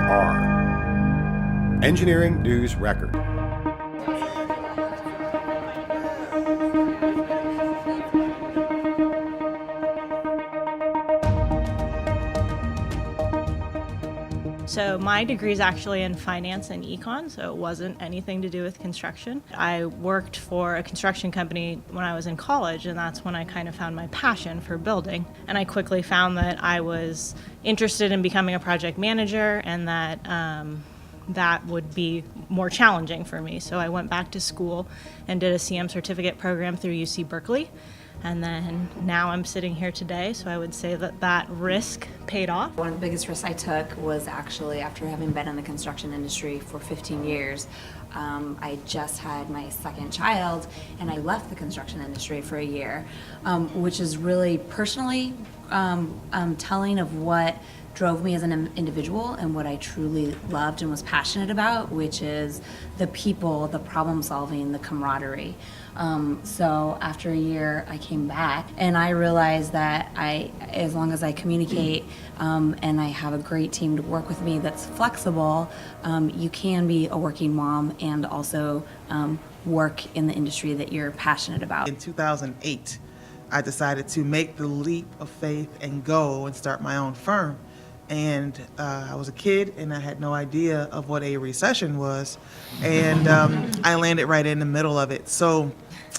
ENR, Engineering News Record. So my degree is actually in finance and econ, so it wasn't anything to do with construction. I worked for a construction company when I was in college, and that's when I kind of found my passion for building. And I quickly found that I was interested in becoming a project manager, and that that would be more challenging for me. So I went back to school and did a CM certificate program through UC Berkeley. And then now I'm sitting here today, so I would say that that risk paid off. One of the biggest risks I took was actually after having been in the construction industry for 15 years. I just had my second child and I left the construction industry for a year, which is really personally telling of what drove me as an individual and what I truly loved and was passionate about, which is the people, the problem solving, the camaraderie. So after a year, I came back and I realized that as long as I communicate and I have a great team to work with me that's flexible, you can be a working mom and also work in the industry that you're passionate about. In 2008, I decided to make the leap of faith and go and start my own firm. And I was a kid and I had no idea of what a recession was. And I landed right in the middle of it. So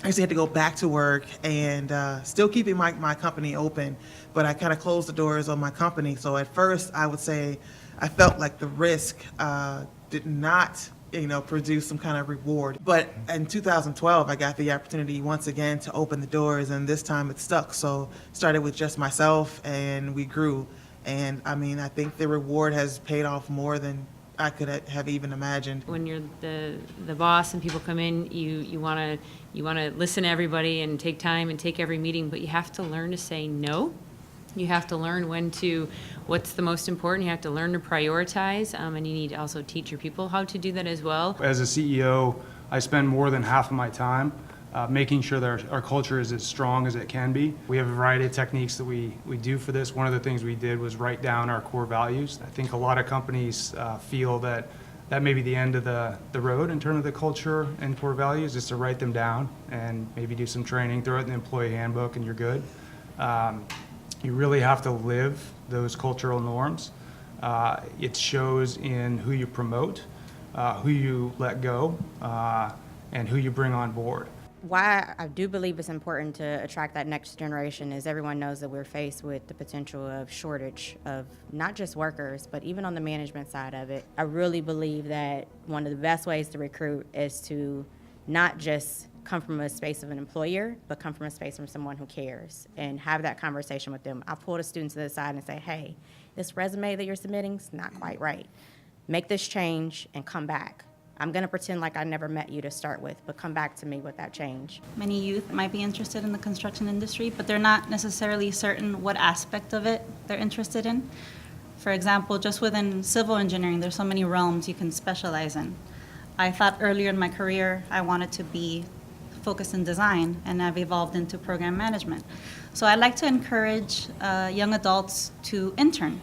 I just had to go back to work and still keeping my company open, but I kind of closed the doors on my company. So at first I would say I felt like the risk did not produce some kind of reward. But in 2012, I got the opportunity once again to open the doors, and this time it stuck. So started with just myself and we grew. And I mean, I think the reward has paid off more than I could have even imagined. When you're the boss and people come in, you want to listen to everybody and take time and take every meeting, but you have to learn to say no. You have to learn what's the most important. You have to learn to prioritize, and you need to also teach your people how to do that as well. As a CEO, I spend more than half of my time making sure that our culture is as strong as it can be. We have a variety of techniques that we do for this. One of the things we did was write down our core values. I think a lot of companies feel that may be the end of the road in terms of the culture and core values, is to write them down and maybe do some training, throw it in the employee handbook, and you're good. You really have to live those cultural norms. It shows in who you promote, who you let go, and who you bring on board. Why I do believe it's important to attract that next generation is everyone knows that we're faced with the potential of shortage of not just workers, but even on the management side of it. I really believe that one of the best ways to recruit is to not just come from a space of an employer, but come from a space from someone who cares and have that conversation with them. I pull the students to the side and say, hey, this resume that you're submitting is not quite right. Make this change and come back. I'm going to pretend like I never met you to start with, but come back to me with that change. Many youth might be interested in the construction industry, but they're not necessarily certain what aspect of it they're interested in. For example, just within civil engineering, there's so many realms you can specialize in. I thought earlier in my career I wanted to be focused in design, and I've evolved into program management. So I like to encourage young adults to intern.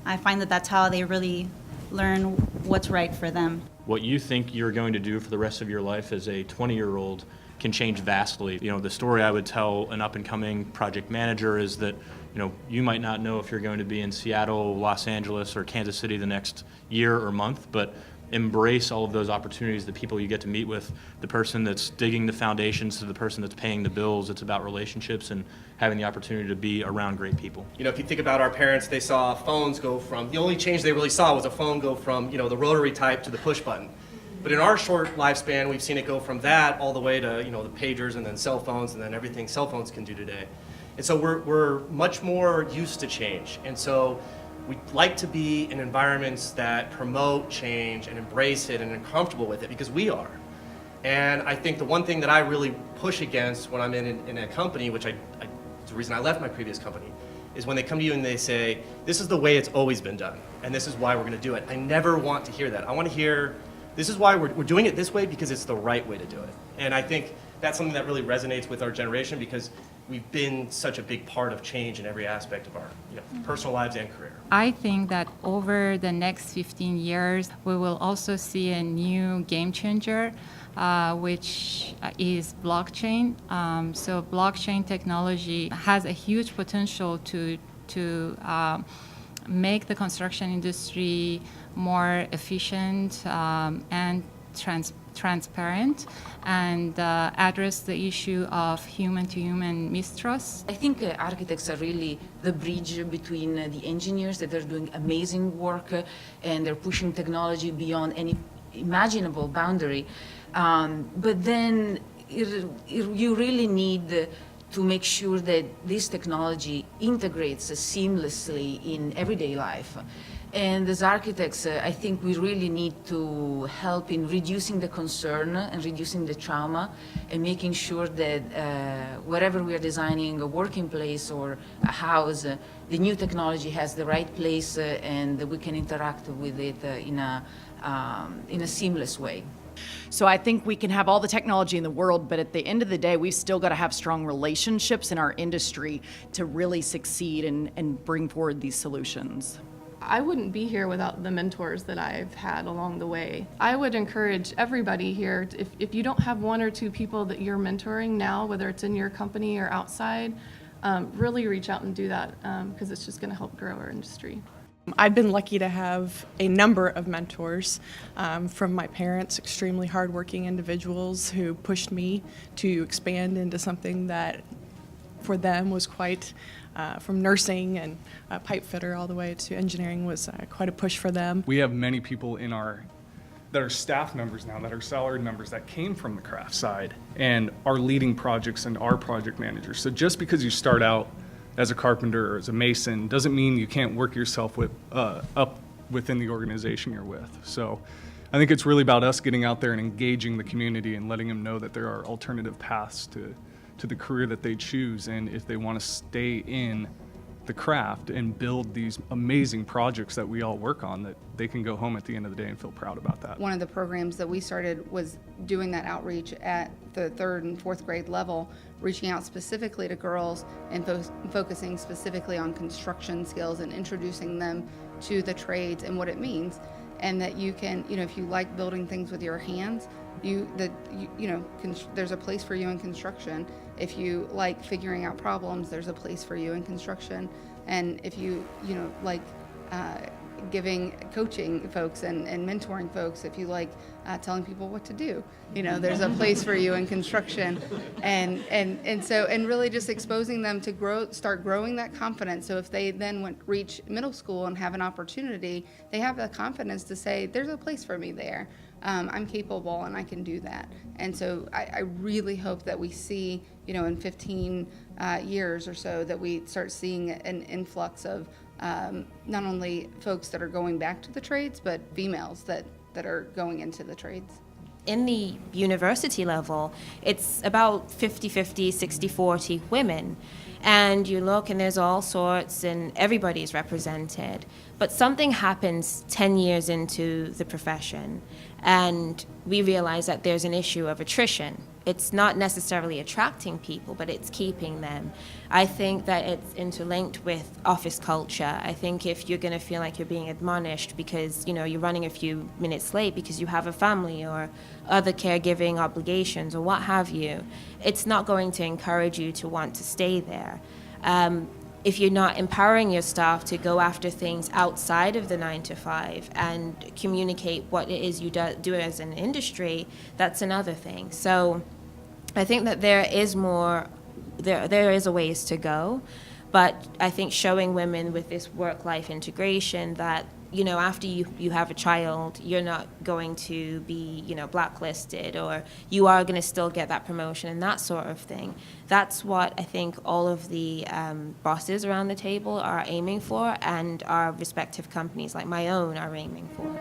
I find that that's how they really learn what's right for them. What you think you're going to do for the rest of your life as a 20-year-old can change vastly. The story I would tell an up-and-coming project manager is that, you might not know if you're going to be in Seattle, Los Angeles, or Kansas City the next year or month, but embrace all of those opportunities, the people you get to meet with, the person that's digging the foundations to the person that's paying the bills. It's about relationships and having the opportunity to be around great people. If you think about our parents, they saw phones go from, the only change they really saw was a phone go from, the rotary type to the push button. But in our short lifespan, we've seen it go from that all the way to, the pagers and then cell phones and then everything cell phones can do today. And so we're much more used to change. And so we like to be in environments that promote change and embrace it and are comfortable with it, because we are. And I think the one thing that I really push against when I'm in a company, which it's the reason I left my previous company, is when they come to you and they say, this is the way it's always been done, and this is why we're going to do it. I never want to hear that. I want to hear, this is why we're doing it this way, because it's the right way to do it. And I think that's something that really resonates with our generation, because we've been such a big part of change in every aspect of our personal lives and career. I think that over the next 15 years, we will also see a new game changer, which is blockchain. So blockchain technology has a huge potential to make the construction industry more efficient and transparent, and address the issue of human-to-human mistrust. I think architects are really the bridge between the engineers that are doing amazing work and they're pushing technology beyond any imaginable boundary. But then you really need to make sure that this technology integrates seamlessly in everyday life. And as architects, I think we really need to help in reducing the concern and reducing the trauma and making sure that wherever we are designing a working place or a house, the new technology has the right place and we can interact with it in a seamless way. So I think we can have all the technology in the world, but at the end of the day, we've still got to have strong relationships in our industry to really succeed and bring forward these solutions. I wouldn't be here without the mentors that I've had along the way. I would encourage everybody here, if you don't have one or two people that you're mentoring now, whether it's in your company or outside, really reach out and do that because it's just going to help grow our industry. I've been lucky to have a number of mentors from my parents, extremely hardworking individuals who pushed me to expand into something that for them was quite, from nursing and pipe fitter all the way to engineering was quite a push for them. We have many people that are staff members now, that are salaried members that came from the craft side and are leading projects and are project managers. So just because you start out as a carpenter or as a mason doesn't mean you can't work yourself up within the organization you're with. So I think it's really about us getting out there and engaging the community and letting them know that there are alternative paths to the career that they choose, and if they want to stay in the craft and build these amazing projects that we all work on, that they can go home at the end of the day and feel proud about that. One of the programs that we started was doing that outreach at the 3rd and 4th grade level, reaching out specifically to girls and focusing specifically on construction skills and introducing them to the trades and what it means. And that you can, if you like building things with your hands, there's a place for you in construction. If you like figuring out problems, there's a place for you in construction. And if you, like coaching folks and mentoring folks, if you like telling people what to do, there's a place for you in construction. And really just exposing them to start growing that confidence. So if they then reach middle school and have an opportunity, they have the confidence to say, there's a place for me there. I'm capable and I can do that. And so I really hope that we see, in 15 years or so, that we start seeing an influx of not only folks that are going back to the trades, but females that are going into the trades. In the university level, it's about 50-50, 60-40 women. And you look and there's all sorts and everybody's represented. But something happens 10 years into the profession and we realize that there's an issue of attrition. It's not necessarily attracting people, but it's keeping them. I think that it's interlinked with office culture. I think if you're going to feel like you're being admonished because, you're running a few minutes late because you have a family or other caregiving obligations or what have you, it's not going to encourage you to want to stay there. If you're not empowering your staff to go after things outside of the 9 to 5 and communicate what it is you do as an industry, that's another thing. So I think that there is a ways to go, but I think showing women with this work-life integration that, after you have a child, you're not going to be, blacklisted, or you are going to still get that promotion and that sort of thing. That's what I think all of the bosses around the table are aiming for, and our respective companies, like my own, are aiming for.